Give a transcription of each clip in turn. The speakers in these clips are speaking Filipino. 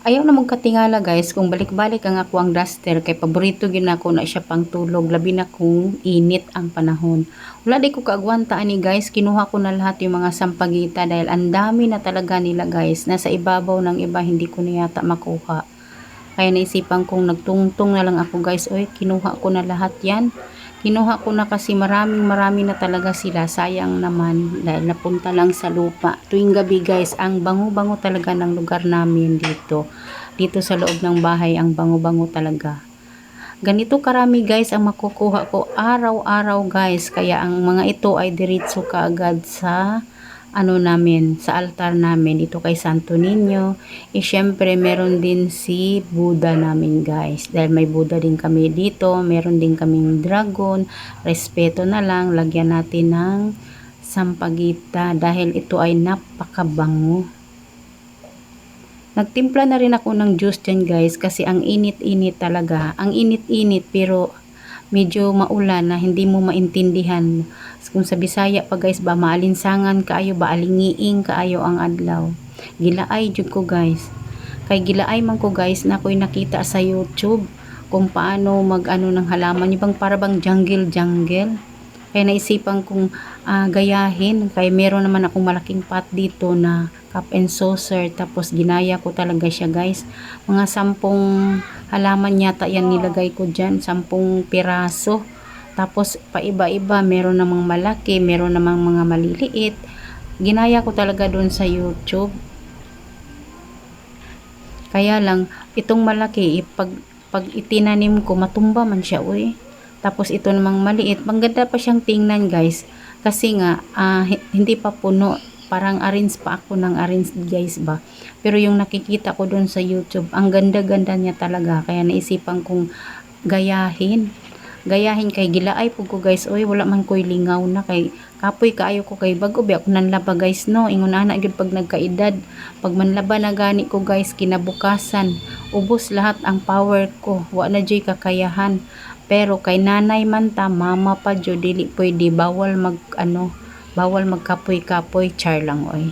Ayaw na mong katingala guys kung balik-balik ang ako ang duster kay paborito gyud nako na siya pang tulog labi na kung init ang panahon. Wala di ko kaagwanta ani guys, kinuha ko na lahat yung mga sampagita dahil ang dami na talaga nila guys. Nasa ibabaw ng iba hindi ko na yata makuha. Kaya naisipan kong nagtungtong na lang ako guys. Oy, kinuha ko na lahat yan. Kinuha ko na kasi marami na talaga sila. Sayang naman dahil napunta lang sa lupa. Tuwing gabi guys, ang bango-bango talaga ng lugar namin dito. Dito sa loob ng bahay, ang bango-bango talaga. Ganito karami guys ang makukuha ko araw-araw guys. Kaya ang mga ito ay diretso kaagad sa ano namin, sa altar namin dito kay Santo Niño. Syempre meron din si Buddha namin guys, dahil may Buddha din kami dito. Meron din kaming dragon. Respeto na lang, lagyan natin ng sampagita dahil ito ay napakabango. Nagtimpla na rin ako ng juice dyan guys kasi ang init-init talaga. Ang init-init pero medyo maulan na hindi mo maintindihan. Kung sa Bisaya pa guys ba, maalinsangan kaayo ba, alingiing kaayo ang adlaw. Gilaay jud ko guys. Kay gilaay man ko guys na ako'y nakita sa YouTube kung paano mag-ano ng halaman. Yung bang para bang jungle. Kaya naisipan kong gayahin. Kaya meron naman akong malaking pot dito na cup and saucer. Tapos ginaya ko talaga siya guys. Mga 10 halaman yata yan nilagay ko dyan. 10 piraso. Tapos paiba-iba. Meron namang malaki. Meron namang mga maliliit. Ginaya ko talaga doon sa YouTube. Kaya lang, itong malaki, pag itinanim ko, matumba man siya, uy. Tapos ito namang maliit, maganda pa siyang tingnan guys. Kasi nga, hindi pa puno. Parang arrange pa ako ng arrange guys ba. Pero yung nakikita ko doon sa YouTube, ang ganda-ganda niya talaga. Kaya naisipan kong gayahin. Gayahin kay gilaay po ko guys. Uy, wala man ko'y lingaw na kay kapoy kaayo ko kay bago bi ako nanlaba guys no. Ingon ana gyud pag nagkaedad. Pag manlaba na gani ko guys kinabukasan, ubos lahat ang power ko. Wa na joy kakayahan. Pero kay nanay man ta, mama pa jud dili pwede, bawal bawal magkapoy-kapoy, char lang oy.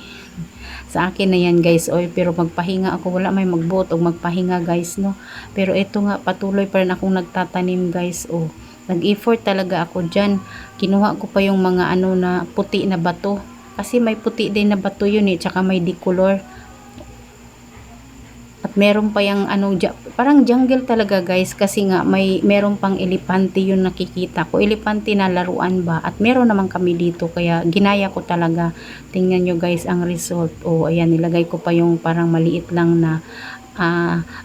Sa akin na yan guys oy, pero magpahinga ako, wala may magbuot og magpahinga guys no. Pero ito nga patuloy pa rin akong nagtatanim guys oh. Nag-effort talaga ako dyan. Kinuha ko pa yung mga na puti na bato. Kasi may puti din na bato yun eh. Tsaka may decolor. At meron pa yung parang jungle talaga guys. Kasi nga meron pang elepante yun nakikita ko. Elepante na laruan ba. At meron naman kami dito. Kaya ginaya ko talaga. Tingnan nyo guys ang result. Oh, ayan, nilagay ko pa yung parang maliit lang na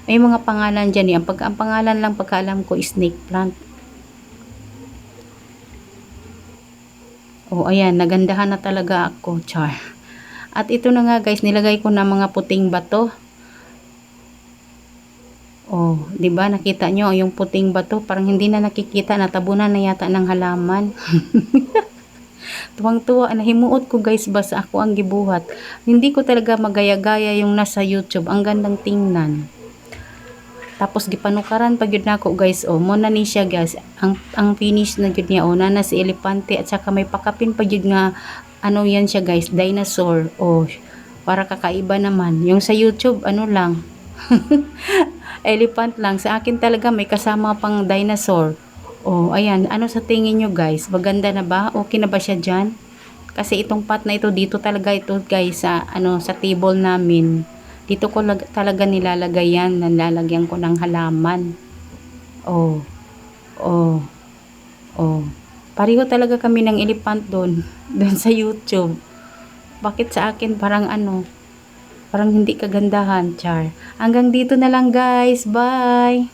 may mga pangalan dyan eh. Ang pangalan lang pagkaalam ko is snake plant. Oh, ayan, nagandahan na talaga ako, char. At ito na nga guys, nilagay ko na mga puting bato. Oh, 'di ba? Nakita nyo yung puting bato, parang hindi na nakikita, natabunan na yata ng halaman. Tuwang-tuwa, nahimuot ko guys ba sa ako ang gibuhat. Hindi ko talaga magaya-gaya yung nasa YouTube. Ang gandang tingnan. Tapos gipanukaran pa gyud nako guys oh, mo na ni siya guys. Ang finish na gyud niya oh, na si elepante at saka may pakapin pa gyud nga yan siya guys, dinosaur. Oh, para kakaiba naman. Yung sa YouTube lang. Elephant lang. Sa akin talaga may kasama pang dinosaur. Oh, ayan, ano sa tingin nyo guys? Maganda na ba? Okay na ba siya diyan? Kasi itong pot na ito dito talaga ito guys sa sa table namin. Dito ko talaga nilalagay yan. Nalalagyan ko ng halaman. Oh. Oh. Oh. Pareho talaga kami ng elephant doon. Doon sa YouTube. Bakit sa akin parang parang hindi kagandahan, char. Hanggang dito na lang guys. Bye!